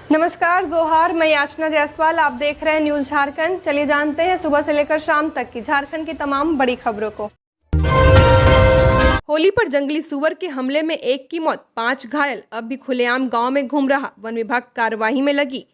नमस्कार, जोहार। मैं याचना जायसवाल, आप देख रहे हैं न्यूज झारखंड। चलिए जानते हैं सुबह से लेकर शाम तक की झारखंड की तमाम बड़ी खबरों को। होली पर जंगली सुअर के हमले में 1 की मौत, 5 घायल, अब भी खुलेआम गांव में घूम रहा। वन विभाग कार्रवाई में लगी।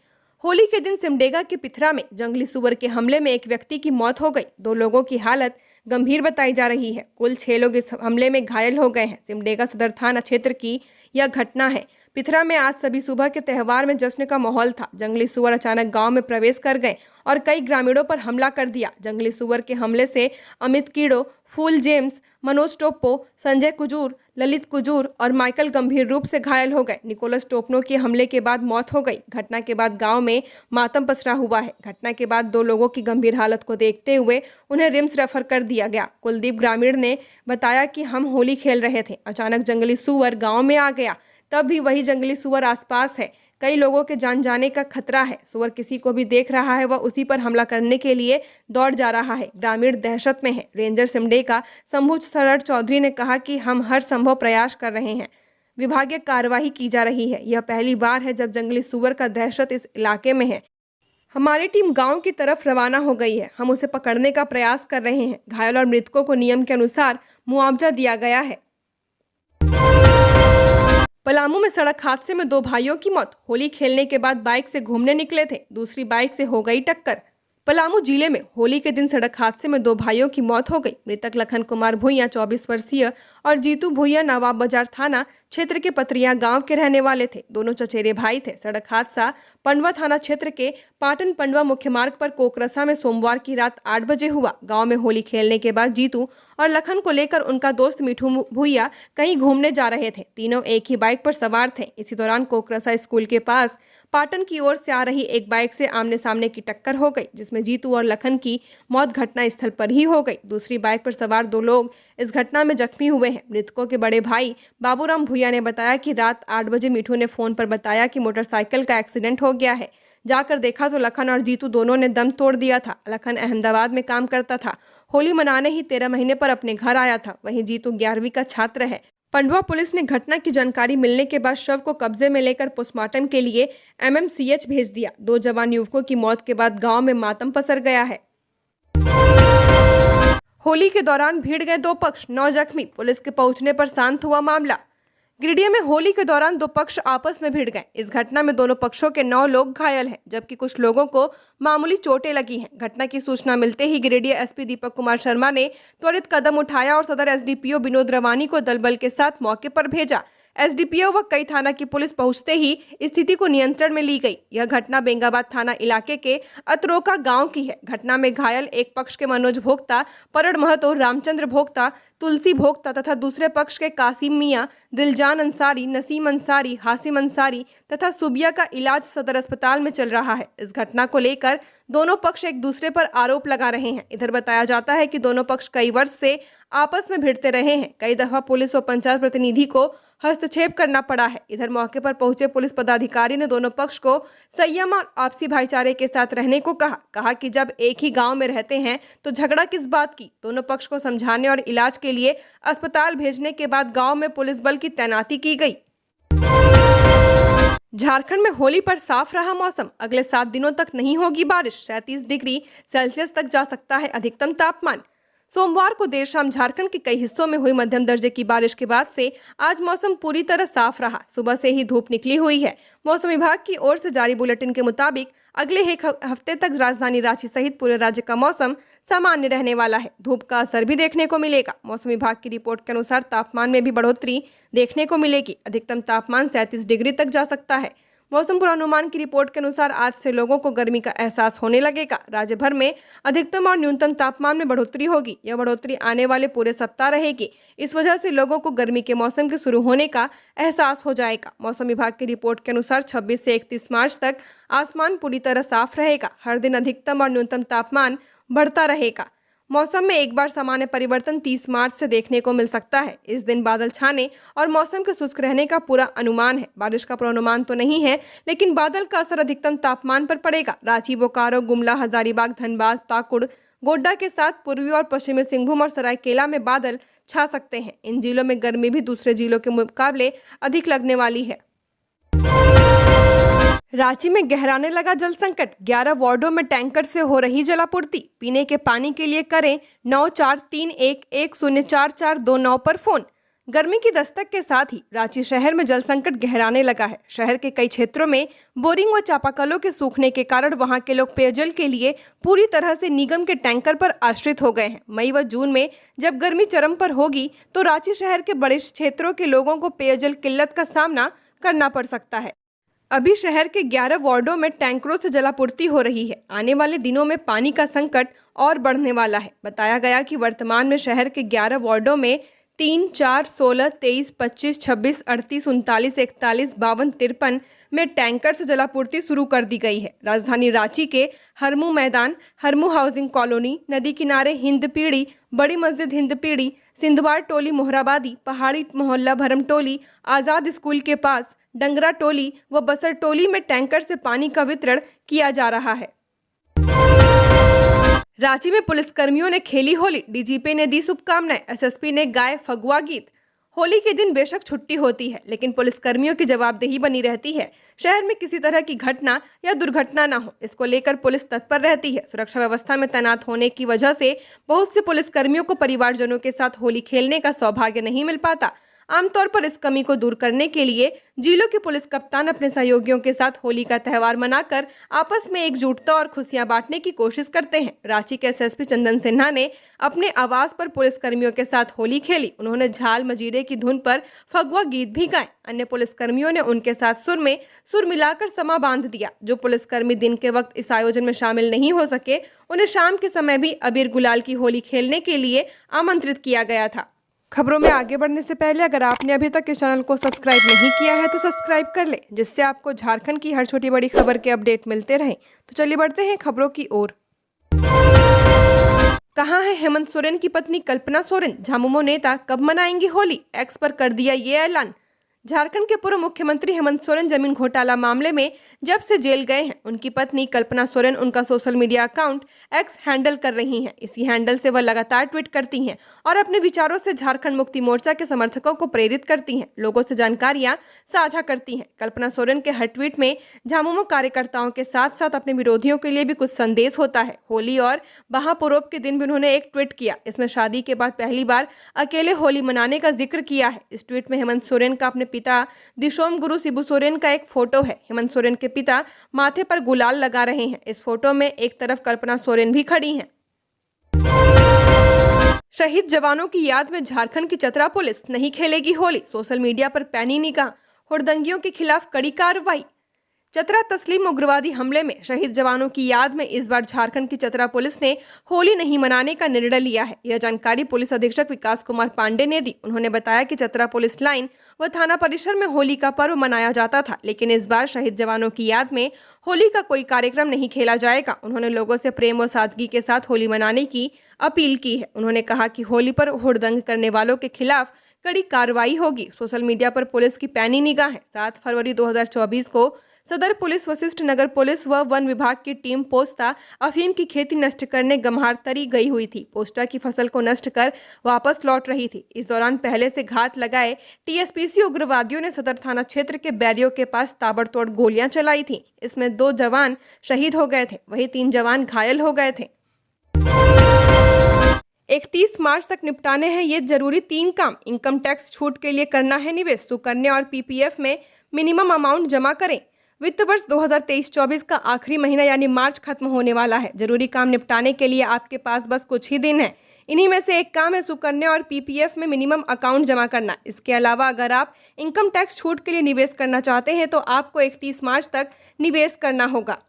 होली के दिन सिमडेगा के पिथरा में जंगली सुअर के हमले में एक व्यक्ति की मौत हो गई। 2 लोगों की हालत गंभीर बताई जा रही है। कुल 6 लोग इस हमले में घायल हो गए हैं। सिमडेगा सदर थाना क्षेत्र की यह घटना है। पिथरा में आज सभी सुबह के त्यौहार में जश्न का माहौल था। जंगली सुअर अचानक गांव में प्रवेश कर गए और कई ग्रामीणों पर हमला कर दिया। जंगली सुअर के हमले से अमित कीड़ो, फूल जेम्स, मनोज टोप्पो, संजय कुजूर, ललित कुजूर और माइकल गंभीर रूप से घायल हो गए। निकोलस टोपनो के हमले के बाद मौत हो गई। घटना के बाद गांव में मातम पसरा हुआ है। घटना के बाद 2 लोगों की गंभीर हालत को देखते हुए उन्हें रिम्स रेफर कर दिया गया। कुलदीप ग्रामीण ने बताया कि हम होली खेल रहे थे, अचानक जंगली सुअर गाँव में आ गया। तब भी वही जंगली सुअर आसपास है। कई लोगों के जान जाने का खतरा है। सुअर किसी को भी देख रहा है, वह उसी पर हमला करने के लिए दौड़ जा रहा है। ग्रामीण दहशत में है। रेंजर सिमडेगा शंभू सरड़ चौधरी ने कहा कि हम हर संभव प्रयास कर रहे हैं। विभागीय कार्यवाही की जा रही है। यह पहली बार है जब जंगली सुअर का दहशत इस इलाके में है। हमारी टीम गांव की तरफ रवाना हो गई है। हम उसे पकड़ने का प्रयास कर रहे हैं। घायल और मृतकों को नियम के अनुसार मुआवजा दिया गया है। पलामू में सड़क हादसे में 2 भाइयों की मौत। होली खेलने के बाद बाइक से घूमने निकले थे, दूसरी बाइक से हो गई टक्कर। पलामू जिले में होली के दिन सड़क हादसे में 2 भाइयों की मौत हो गई। मृतक लखन कुमार भुइया 24 वर्षीय और जीतू भुइया नवाब बाजार थाना क्षेत्र के पतरिया गांव के रहने वाले थे। दोनों चचेरे भाई थे। सड़क हादसा पंडवा थाना क्षेत्र के पाटन पंडवा मुख्य मार्ग पर कोकरसा में सोमवार की रात 8 बजे हुआ। गांव में होली खेलने के बाद जीतू और लखन को लेकर उनका दोस्त मिठू भुइया कहीं घूमने जा रहे थे। तीनों एक ही बाइक पर सवार थे। इसी दौरान कोकरसा स्कूल के पास पाटन की ओर से आ रही एक बाइक से आमने सामने की टक्कर हो गई, जिसमें जीतू और लखन की मौत घटना स्थल पर ही हो गई। दूसरी बाइक पर सवार 2 लोग इस घटना में जख्मी हुए हैं। मृतकों के बड़े भाई बाबूराम भुइया ने बताया कि रात 8 बजे मिठू ने फोन पर बताया कि मोटरसाइकिल का एक्सीडेंट हो गया है। जाकर देखा तो लखन और जीतू दोनों ने दम तोड़ दिया था। लखन अहमदाबाद में काम करता था। होली मनाने ही 13 महीने पर अपने घर आया था। वहीं जीतू 11वीं का छात्र है। पंडवा पुलिस ने घटना की जानकारी मिलने के बाद शव को कब्जे में लेकर पोस्टमार्टम के लिए MMCH भेज दिया। 2 जवान युवकों की मौत के बाद गांव में मातम पसर गया है। होली के दौरान भिड़ गए 2 पक्ष, 9 जख्मी। पुलिस के पहुंचने पर शांत हुआ मामला। गिरिडीह में होली के दौरान 2 पक्ष आपस में भिड़ गए। इस घटना में दोनों पक्षों के 9 लोग घायल हैं, जबकि कुछ लोगों को मामूली चोटें लगी हैं। घटना की सूचना मिलते ही गिरिडीह SP दीपक कुमार शर्मा ने त्वरित कदम उठाया और सदर SDPO विनोद रवानी को दल बल के साथ मौके पर भेजा। SDPO व कई थाना की पुलिस पहुंचते ही स्थिति को नियंत्रण में ली गई। यह घटना बेंगाबाद थाना इलाके के अतरोका गांव की है। घटना में घायल एक पक्ष के मनोज भोक्ता, परड़ महतो, रामचंद्र भोक्ता, तुलसी भोक्ता तथा दूसरे पक्ष के कासिम मियां, दिलजान अंसारी, नसीम अंसारी, हासिम अंसारी तथा सुबिया का इलाज सदर अस्पताल में चल रहा है। इस घटना को लेकर दोनों पक्ष एक दूसरे पर आरोप लगा रहे हैं। इधर बताया जाता है कि दोनों पक्ष कई वर्ष से आपस में भिड़ते रहे हैं। कई दफा पुलिस व पंचायत प्रतिनिधि को हस्तक्षेप करना पड़ा है। इधर मौके पर पहुंचे पुलिस पदाधिकारी ने दोनों पक्ष को संयम और आपसी भाईचारे के साथ रहने को कहा कि जब एक ही गांव में रहते हैं तो झगड़ा किस बात की। दोनों पक्ष को समझाने और इलाज के लिए अस्पताल भेजने के बाद गांव में पुलिस बल की तैनाती की गई। झारखंड में होली पर साफ रहा मौसम। अगले 7 दिनों तक नहीं होगी बारिश। 37 डिग्री सेल्सियस तक जा सकता है अधिकतम तापमान। सोमवार को देर शाम झारखंड के कई हिस्सों में हुई मध्यम दर्जे की बारिश के बाद से आज मौसम पूरी तरह साफ रहा। सुबह से ही धूप निकली हुई है। मौसम विभाग की ओर से जारी बुलेटिन के मुताबिक अगले एक हफ्ते तक राजधानी रांची सहित पूरे राज्य का मौसम सामान्य रहने वाला है। धूप का असर भी देखने को मिलेगा। मौसम विभाग की रिपोर्ट के अनुसार तापमान में भी बढ़ोतरी देखने को मिलेगी। अधिकतम तापमान 37 डिग्री तक जा सकता है। मौसम पूर्वानुमान की रिपोर्ट के अनुसार आज से लोगों को गर्मी का एहसास होने लगेगा। राज्य भर में अधिकतम और न्यूनतम तापमान में बढ़ोतरी होगी। यह बढ़ोतरी आने वाले पूरे सप्ताह रहेगी। इस वजह से लोगों को गर्मी के मौसम के शुरू होने का एहसास हो जाएगा। मौसम विभाग की रिपोर्ट के अनुसार 26 से 31 मार्च तक आसमान पूरी तरह साफ रहेगा। हर दिन अधिकतम और न्यूनतम तापमान बढ़ता रहेगा। मौसम में एक बार सामान्य परिवर्तन 30 मार्च से देखने को मिल सकता है। इस दिन बादल छाने और मौसम के शुष्क रहने का पूरा अनुमान है। बारिश का पूर्वानुमान तो नहीं है, लेकिन बादल का असर अधिकतम तापमान पर पड़ेगा। रांची, बोकारो, गुमला, हजारीबाग, धनबाद, पाकुड़, गोड्डा के साथ पूर्वी और पश्चिमी सिंहभूम और सरायकेला में बादल छा सकते हैं। इन जिलों में गर्मी भी दूसरे जिलों के मुकाबले अधिक लगने वाली है। रांची में गहराने लगा जल संकट। 11 वार्डों में टैंकर से हो रही जलापूर्ति। पीने के पानी के लिए करें 9431104429 पर फोन। गर्मी की दस्तक के साथ ही रांची शहर में जल संकट गहराने लगा है। शहर के कई क्षेत्रों में बोरिंग व चापाकलों के सूखने के कारण वहां के लोग पेयजल के लिए पूरी तरह से निगम के टैंकर पर आश्रित हो गए हैं। मई व जून में जब गर्मी चरम पर होगी तो रांची शहर के बड़े क्षेत्रों के लोगों को पेयजल किल्लत का सामना करना पड़ सकता है। अभी शहर के 11 वार्डों में टैंकरों से जलापूर्ति हो रही है। आने वाले दिनों में पानी का संकट और बढ़ने वाला है। बताया गया कि वर्तमान में शहर के 11 वार्डों में 3, 4, 16, 23, 25, 26, 38, 39, 41, 52, 53 में टैंकर से जलापूर्ति शुरू कर दी गई है। राजधानी रांची के हरमू मैदान, हरमू हाउसिंग कॉलोनी, नदी किनारे हिंदपीढ़ी, बड़ी मस्जिद हिंदपीढ़ी, सिंधवाड़ टोली मोहराबादी, पहाड़ी मोहल्ला भरम टोली, आज़ाद स्कूल के पास, डंगरा टोली व बसर टोली में टैंकर से पानी का वितरण किया जा रहा है। रांची में पुलिसकर्मियों ने खेली होली। डीजीपी ने दी शुभकामनाएं। एसएसपी ने गाए फगुआ गीत। होली के दिन बेशक छुट्टी होती है, लेकिन पुलिसकर्मियों की जवाबदेही बनी रहती है। शहर में किसी तरह की घटना या दुर्घटना न हो, इसको लेकर पुलिस तत्पर रहती है। सुरक्षा व्यवस्था में तैनात होने की वजह से बहुत से पुलिसकर्मियों को परिवारजनों के साथ होली खेलने का सौभाग्य नहीं मिल पाता। आमतौर पर इस कमी को दूर करने के लिए जिलों के पुलिस कप्तान अपने सहयोगियों के साथ होली का त्यौहार मनाकर आपस में एकजुटता और खुशियां बांटने की कोशिश करते हैं। रांची के एसएसपी चंदन सिन्हा ने अपने आवास पर पुलिसकर्मियों के साथ होली खेली। उन्होंने झाल मजीरे की धुन पर फगुआ गीत भी गाए। अन्य पुलिसकर्मियों ने उनके साथ सुर में सुर मिलाकर समा बांध दिया। जो पुलिसकर्मी दिन के वक्त इस आयोजन में शामिल नहीं हो सके, उन्हें शाम के समय भी अबीर गुलाल की होली खेलने के लिए आमंत्रित किया गया था। खबरों में आगे बढ़ने से पहले अगर आपने अभी तक इस चैनल को सब्सक्राइब नहीं किया है तो सब्सक्राइब कर लें, जिससे आपको झारखंड की हर छोटी बड़ी खबर के अपडेट मिलते रहें। तो चलिए बढ़ते हैं खबरों की ओर। कहाँ है हेमंत सोरेन की पत्नी कल्पना सोरेन? झामुमो नेता कब मनाएंगी होली? एक्स पर कर दिया ये ऐलान। झारखंड के पूर्व मुख्यमंत्री हेमंत सोरेन जमीन घोटाला मामले में जब से जेल गए हैं, उनकी पत्नी कल्पना सोरेन उनका social media account x handle कर रही हैं। इसी हैंडल से वह लगातार ट्वीट करती हैं और अपने विचारों से झारखंड मुक्ति मोर्चा के समर्थकों को प्रेरित करती हैं, लोगों से जानकारियां साझा करती हैं। कल्पना सोरेन के हर ट्वीट में झामुमो कार्यकर्ताओं के साथ साथ अपने विरोधियों के लिए भी कुछ संदेश होता है। होली और महापर्व के दिन भी उन्होंने एक ट्वीट किया। इसमें शादी के बाद पहली बार अकेले होली मनाने का जिक्र किया है। इस ट्वीट में हेमंत सोरेन का अपने पिता दिशोम गुरु शिबू सोरेन का एक फोटो है। हेमंत सोरेन के पिता माथे पर गुलाल लगा रहे हैं। इस फोटो में एक तरफ कल्पना सोरेन भी खड़ी हैं। शहीद जवानों की याद में झारखंड की चतरा पुलिस नहीं खेलेगी होली। सोशल मीडिया पर पैनी निगाह। हुड़दंगियों के खिलाफ कड़ी कार्रवाई। चतरा तस्लीम उग्रवादी हमले में शहीद जवानों की याद में इस बार झारखंड की चतरा पुलिस ने होली नहीं मनाने का निर्णय लिया है। यह जानकारी पुलिस अधीक्षक विकास कुमार पांडे ने दी। उन्होंने बताया कि चतरा पुलिस लाइन व थाना परिसर में होली का पर्व मनाया जाता था, लेकिन इस बार शहीद जवानों की याद में होली का कोई कार्यक्रम नहीं खेला जाएगा। उन्होंने लोगों से प्रेम व सादगी के साथ होली मनाने की अपील की है। उन्होंने कहा कि होली पर हुड़दंग करने वालों के खिलाफ कड़ी कार्रवाई होगी। सोशल मीडिया पर पुलिस की पैनी निगाह है। 7 फरवरी 2024 को सदर पुलिस, वशिष्ठ नगर पुलिस व वन विभाग की टीम पोस्ता अफीम की खेती नष्ट करने गम्हारतरी गई हुई थी। पोस्ता की फसल को नष्ट कर वापस लौट रही थी। इस दौरान पहले से घात लगाए टीएसपीसी उग्रवादियों ने सदर थाना क्षेत्र के बैरियो के पास ताबड़तोड़ गोलियां चलाई थी। इसमें 2 जवान शहीद हो गए थे, वहीं 3 जवान घायल हो गए थे। 31 मार्च तक निपटाने हैं ये जरूरी 3 काम। इनकम टैक्स छूट के लिए करना है निवेश। सुकन्या और पीपीएफ में मिनिमम अमाउंट जमा करें। वित्त वर्ष 2023-24 का आखिरी महीना यानी मार्च खत्म होने वाला है। जरूरी काम निपटाने के लिए आपके पास बस कुछ ही दिन है। इन्हीं में से एक काम है सुकन्या और पीपीएफ में मिनिमम अकाउंट जमा करना। इसके अलावा अगर आप इनकम टैक्स छूट के लिए निवेश करना चाहते हैं तो आपको 31 मार्च तक निवेश करना होगा।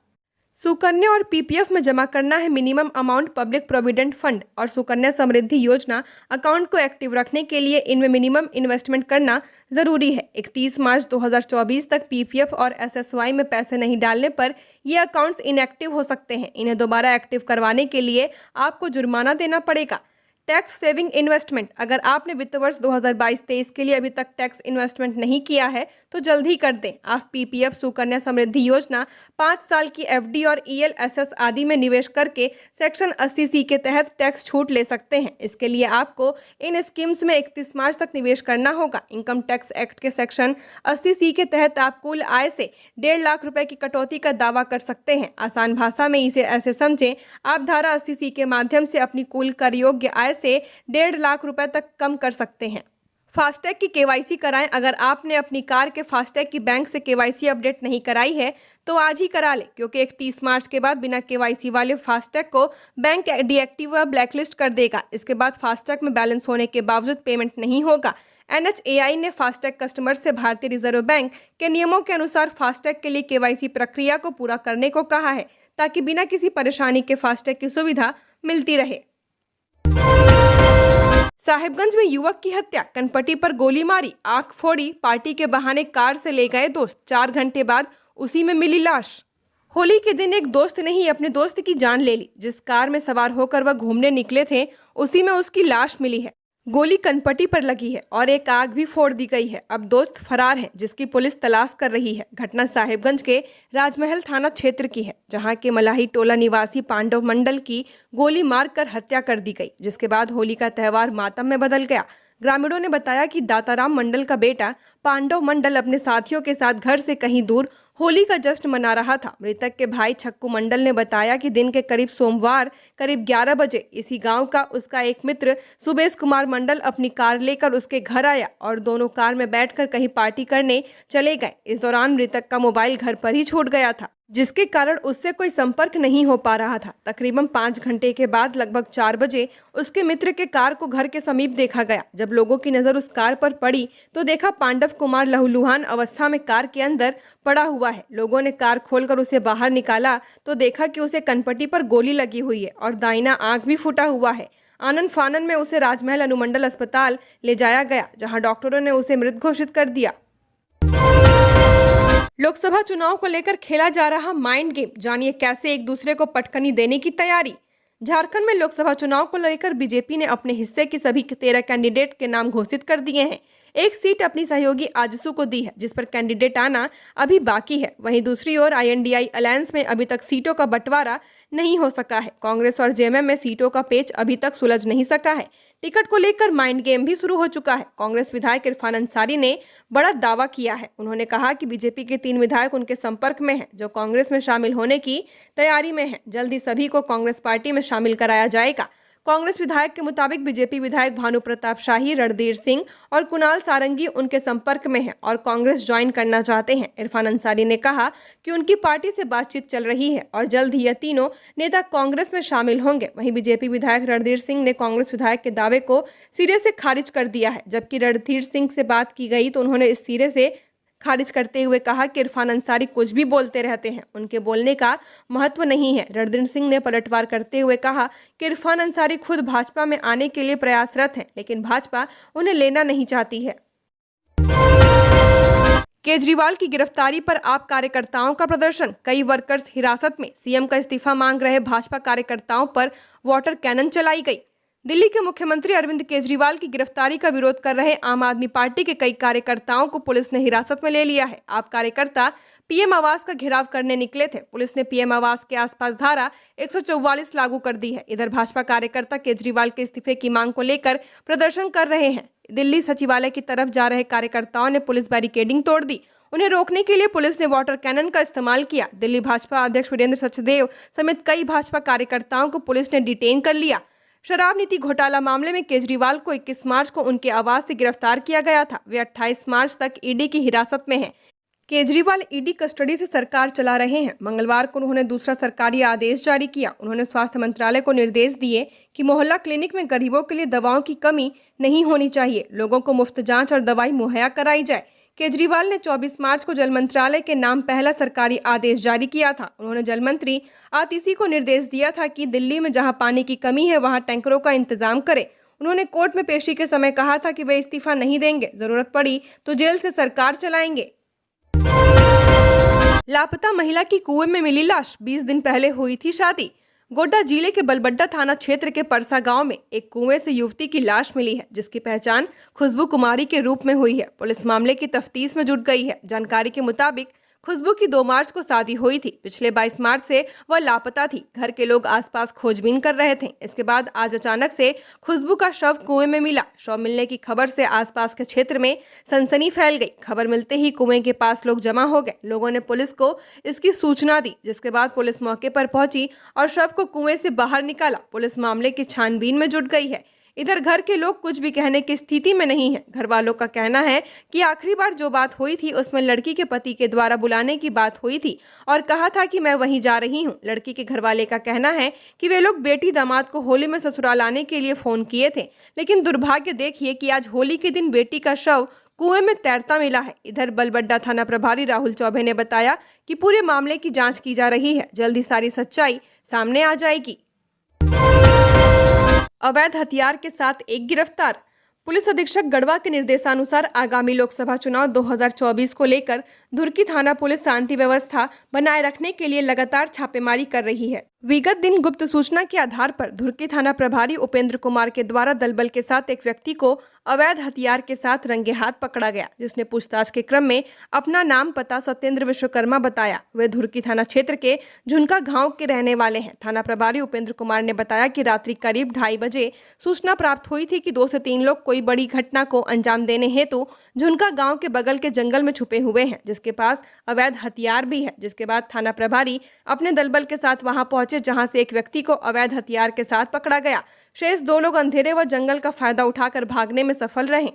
सुकन्या और पीपीएफ में जमा करना है minimum amount public provident fund और सुकन्या समृद्धि योजना अकाउंट को एक्टिव रखने के लिए इनमें मिनिमम इन्वेस्टमेंट करना जरूरी है। 31 मार्च 2024 तक पीपीएफ और एसएसवाई में पैसे नहीं डालने पर ये अकाउंट्स इनएक्टिव हो सकते हैं। इन्हें दोबारा एक्टिव करवाने के लिए आपको जुर्माना देना पड़ेगा। Tax saving investment. अगर आपने वित्त वर्ष 2022-23 के लिए अभी तक टैक्स इन्वेस्टमेंट नहीं किया है तो जल्द ही कर दें। आप पीपीएफ, सुकन्या समृद्धि योजना, 5 साल की एफडी और ईएलएसएस आदि में निवेश करके सेक्शन 80C के तहत टैक्स छूट ले सकते हैं। इसके लिए आपको इन स्कीम्स में 31 मार्च तक निवेश करना होगा। इनकम टैक्स एक्ट के सेक्शन 80C के तहत आप कुल आय से 1.5 लाख रुपए की कटौती का दावा कर सकते हैं। आसान भाषा में इसे ऐसे समझें, आप धारा 80C के माध्यम से अपनी कुल कर योग्य आय से 1.5 लाख रुपए तक कम कर सकते हैं। फास्टैग की केवाईसी कराएं। अगर आपने अपनी कार के फास्टैग की बैंक से केवाईसी अपडेट नहीं कराई है तो आज ही करा लें, क्योंकि 31 मार्च के बाद बिना केवाईसी वाले फास्टैग को बैंक डीएक्टिव व ब्लैकलिस्ट कर देगा। इसके बाद फास्टैग में बैलेंस होने के बावजूद पेमेंट नहीं होगा। NHAI ने फास्टैग कस्टमर से भारतीय रिजर्व बैंक के नियमों के अनुसार फास्टैग के लिए केवाईसी प्रक्रिया को पूरा करने को कहा है, ताकि बिना किसी परेशानी के फास्टैग की सुविधा मिलती रहे। साहिबगंज में युवक की हत्या, कनपट्टी पर गोली मारी, आंख फोड़ी, पार्टी के बहाने कार से ले गए दोस्त, 4 घंटे बाद उसी में मिली लाश। होली के दिन एक दोस्त ने ही अपने दोस्त की जान ले ली। जिस कार में सवार होकर वह घूमने निकले थे, उसी में उसकी लाश मिली है। गोली कनपट्टी पर लगी है और एक आग भी फोड़ दी गई है। अब दोस्त फरार है, जिसकी पुलिस तलाश कर रही है। घटना साहिबगंज के राजमहल थाना क्षेत्र की है, जहां के मलाही टोला निवासी पांडव मंडल की गोली मारकर हत्या कर दी गई, जिसके बाद होली का त्यौहार मातम में बदल गया। ग्रामीणों ने बताया कि दाताराम मंडल का बेटा पांडव मंडल अपने साथियों के साथ घर से कहीं दूर होली का जश्न मना रहा था। मृतक के भाई छक्कू मंडल ने बताया कि दिन के करीब सोमवार करीब 11 बजे इसी गांव का उसका एक मित्र सुबेश कुमार मंडल अपनी कार लेकर उसके घर आया और दोनों कार में बैठकर कहीं पार्टी करने चले गए। इस दौरान मृतक का मोबाइल घर पर ही छूट गया था, जिसके कारण उससे कोई संपर्क नहीं हो पा रहा था। तकरीबन 5 घंटे के बाद लगभग 4 बजे उसके मित्र के कार को घर के समीप देखा गया। जब लोगों की नजर उस कार पर पड़ी तो देखा पांडव कुमार लहूलुहान अवस्था में कार के अंदर पड़ा हुआ है। लोगों ने कार खोलकर उसे बाहर निकाला तो देखा कि उसे कनपट्टी पर गोली लगी हुई है और दाहिना आंख भी फूटा हुआ है। आनन फानन में उसे राजमहल अनुमंडल अस्पताल ले जाया गया, जहां डॉक्टरों ने उसे मृत घोषित कर दिया। लोकसभा चुनाव को लेकर खेला जा रहा माइंड गेम, जानिए कैसे एक दूसरे को पटकनी देने की तैयारी। झारखंड में लोकसभा चुनाव को लेकर बीजेपी ने अपने हिस्से की सभी 13 कैंडिडेट के नाम घोषित कर दिए हैं। एक सीट अपनी सहयोगी आजसू को दी है, जिस पर कैंडिडेट आना अभी बाकी है। वहीं दूसरी ओर INDI अलायंस में अभी तक सीटों का बंटवारा नहीं हो सका है। कांग्रेस और JMM में सीटों का पेच अभी तक सुलझ नहीं सका है। टिकट को लेकर माइंड गेम भी शुरू हो चुका है। कांग्रेस विधायक इरफान अंसारी ने बड़ा दावा किया है। उन्होंने कहा कि बीजेपी के 3 विधायक उनके संपर्क में हैं, जो कांग्रेस में शामिल होने की तैयारी में हैं। जल्द ही सभी को कांग्रेस पार्टी में शामिल कराया जाएगा। कांग्रेस विधायक के मुताबिक बीजेपी विधायक भानु प्रताप शाही, रणधीर सिंह और कुणाल सारंगी उनके संपर्क में हैं और कांग्रेस ज्वाइन करना चाहते हैं। इरफान अंसारी ने कहा कि उनकी पार्टी से बातचीत चल रही है और जल्द ही यह तीनों नेता कांग्रेस में शामिल होंगे। वहीं बीजेपी विधायक रणधीर सिंह ने कांग्रेस विधायक के दावे को सिरे से खारिज कर दिया है। जबकि रणधीर सिंह से बात की गई तो उन्होंने इस सिरे से खारिज करते हुए कहा कि इरफान अंसारी कुछ भी बोलते रहते हैं, उनके बोलने का महत्व नहीं है। रणधीर सिंह ने पलटवार करते हुए कहा कि इरफान अंसारी खुद भाजपा में आने के लिए प्रयासरत हैं, लेकिन भाजपा उन्हें लेना नहीं चाहती है। केजरीवाल की गिरफ्तारी पर आप कार्यकर्ताओं का प्रदर्शन, कई वर्कर्स हिरासत में, सीएम का इस्तीफा मांग रहे भाजपा कार्यकर्ताओं पर वाटर कैनन चलाई गई। दिल्ली के मुख्यमंत्री अरविंद केजरीवाल की गिरफ्तारी का विरोध कर रहे आम आदमी पार्टी के कई कार्यकर्ताओं को पुलिस ने हिरासत में ले लिया है। आप कार्यकर्ता पीएम आवास का घेराव करने निकले थे। पुलिस ने पीएम आवास के आसपास धारा 144 लागू कर दी है। इधर भाजपा कार्यकर्ता केजरीवाल के इस्तीफे की मांग को लेकर प्रदर्शन कर रहे हैं। दिल्ली सचिवालय की तरफ जा रहे कार्यकर्ताओं ने पुलिस बैरिकेडिंग तोड़ दी। उन्हें रोकने के लिए पुलिस ने वाटर कैनन का इस्तेमाल किया। दिल्ली भाजपा अध्यक्ष वीरेंद्र सचदेव समेत कई भाजपा कार्यकर्ताओं को पुलिस ने डिटेन कर लिया। शराब नीति घोटाला मामले में केजरीवाल को 21 मार्च को उनके आवास से गिरफ्तार किया गया था। वे 28 मार्च तक ईडी की हिरासत में हैं। केजरीवाल ईडी कस्टडी से सरकार चला रहे हैं। मंगलवार को उन्होंने दूसरा सरकारी आदेश जारी किया। उन्होंने स्वास्थ्य मंत्रालय को निर्देश दिए कि मोहल्ला क्लिनिक में गरीबों के लिए दवाओं की कमी नहीं होनी चाहिए, लोगों को मुफ्त जांच और दवाई मुहैया कराई जाए। केजरीवाल ने 24 मार्च को जल मंत्रालय के नाम पहला सरकारी आदेश जारी किया था। उन्होंने जल मंत्री आतिशी को निर्देश दिया था कि दिल्ली में जहां पानी की कमी है वहां टैंकरों का इंतजाम करें। उन्होंने कोर्ट में पेशी के समय कहा था कि वे इस्तीफा नहीं देंगे, जरूरत पड़ी तो जेल से सरकार चलाएंगे। लापता महिला की कुएं में मिली लाश, 20 दिन पहले हुई थी शादी। गोड्डा जिले के बलबड्डा थाना क्षेत्र के परसा गांव में एक कुएं से युवती की लाश मिली है, जिसकी पहचान खुशबू कुमारी के रूप में हुई है। पुलिस मामले की तफ्तीश में जुट गई है। जानकारी के मुताबिक खुशबू की 2 मार्च को शादी हुई थी। पिछले 22 मार्च से वह लापता थी। घर के लोग आसपास खोजबीन कर रहे थे। इसके बाद आज अचानक से खुशबू का शव कुएं में मिला। शव मिलने की खबर से आसपास के क्षेत्र में सनसनी फैल गई। खबर मिलते ही कुएं के पास लोग जमा हो गए। लोगों ने पुलिस को इसकी सूचना दी, जिसके बाद पुलिस मौके पर पहुंची और शव को कुएं से बाहर निकाला। पुलिस मामले की छानबीन में जुट गई है। इधर घर के लोग कुछ भी कहने की स्थिति में नहीं है। घर वालों का कहना है कि आखिरी बार जो बात हुई थी उसमें लड़की के पति के द्वारा बुलाने की बात हुई थी और कहा था कि मैं वहीं जा रही हूं। लड़की के घर वाले का कहना है कि वे लोग बेटी दामाद को होली में ससुराल आने के लिए फोन किए थे, लेकिन दुर्भाग्य देखिए कि आज होली के दिन बेटी का शव कुएं में तैरता मिला है। इधर बलबड्डा थाना प्रभारी राहुल चौबे ने बताया कि पूरे मामले की जाँच की जा रही है। जल्द ही सारी सच्चाई सामने आ जाएगी। अवैध हथियार के साथ एक गिरफ्तार। पुलिस अधीक्षक गढ़वा के निर्देशानुसार आगामी लोकसभा चुनाव 2024 को लेकर धुर्की थाना पुलिस शांति व्यवस्था बनाए रखने के लिए लगातार छापेमारी कर रही है। विगत दिन गुप्त सूचना के आधार पर धुर्की थाना प्रभारी उपेंद्र कुमार के द्वारा दलबल के साथ एक व्यक्ति को अवैध हथियार के साथ रंगे हाथ पकड़ा गया, जिसने पूछताछ के क्रम में अपना नाम पता सत्येंद्र विश्वकर्मा बताया। वे धुर्की थाना क्षेत्र के झुनका गांव के रहने वाले हैं। थाना प्रभारी उपेंद्र कुमार ने बताया कि रात्रि करीब 2:30 बजे सूचना प्राप्त हुई थी कि 2 से 3 लोग कोई बड़ी घटना को अंजाम देने हेतु झुनका गांव के बगल के जंगल में छुपे हुए हैं, जिसके पास अवैध हथियार भी है। जिसके बाद थाना प्रभारी अपने दलबल के साथ वहां पहुंचे, जहां से एक व्यक्ति को अवैध हथियार के साथ पकड़ा गया। शेष 2 लोग अंधेरे व जंगल का फायदा उठाकर भागने में सफल रहे।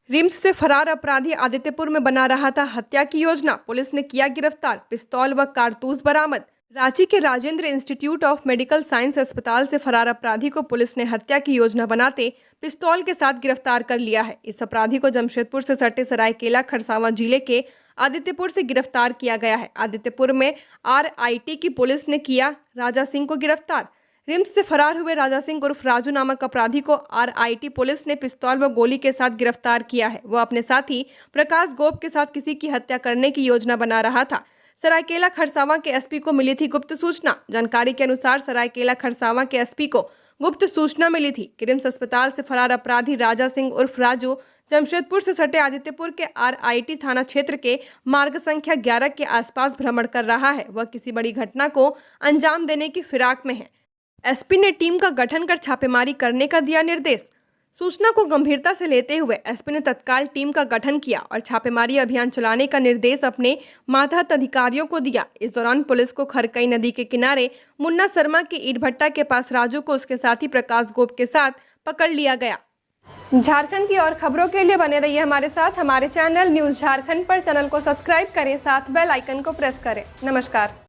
रिम्स से फरार अपराधी आदित्यपुर में बना रहा था हत्या की योजना। पुलिस ने किया गिरफ्तार। पिस्तौल व कारतूस बरामद। रांची के Rajendra institute of medical science अस्पताल से फरार अपराधी को पुलिस ने हत्या की योजना बनाते पिस्तौल के साथ गिरफ्तार कर लिया है। इस अपराधी को जमशेदपुर से सटे सरायकेला खरसावां जिले के आदित्यपुर से गिरफ्तार किया गया है। आदित्यपुर में RIT की पुलिस ने किया राजा सिंह को गिरफ्तार। रिम्स से फरार हुए राजा सिंह उर्फ राजू नामक अपराधी को RIT पुलिस ने पिस्तौल व गोली के साथ गिरफ्तार किया है। वह अपने साथी प्रकाश गोप के साथ किसी की हत्या करने की योजना बना रहा था। सरायकेला खरसावां के SP को मिली थी गुप्त सूचना। जानकारी के अनुसार सरायकेला खरसावां के SP को गुप्त सूचना मिली थी कि रिम्स अस्पताल से फरार अपराधी राजा सिंह उर्फ राजू जमशेदपुर से सटे आदित्यपुर के RIT थाना क्षेत्र के मार्ग संख्या 11 के आसपास भ्रमण कर रहा है। वह किसी बड़ी घटना को अंजाम देने की फिराक में है। SP ने टीम का गठन कर छापेमारी करने का दिया निर्देश। सूचना को गंभीरता से लेते हुए SP ने तत्काल टीम का गठन किया और छापेमारी अभियान चलाने का निर्देश अपने मातहत अधिकारियों को दिया। इस दौरान पुलिस को खरकई नदी के किनारे मुन्ना शर्मा के ईट भट्टा के पास राजू को उसके साथी प्रकाश गोप के साथ पकड़ लिया गया। झारखंड की और खबरों के लिए बने रहिए हमारे साथ। हमारे चैनल न्यूज़ झारखंड पर चैनल को सब्सक्राइब करें, साथ बेल आइकन को प्रेस करें। नमस्कार।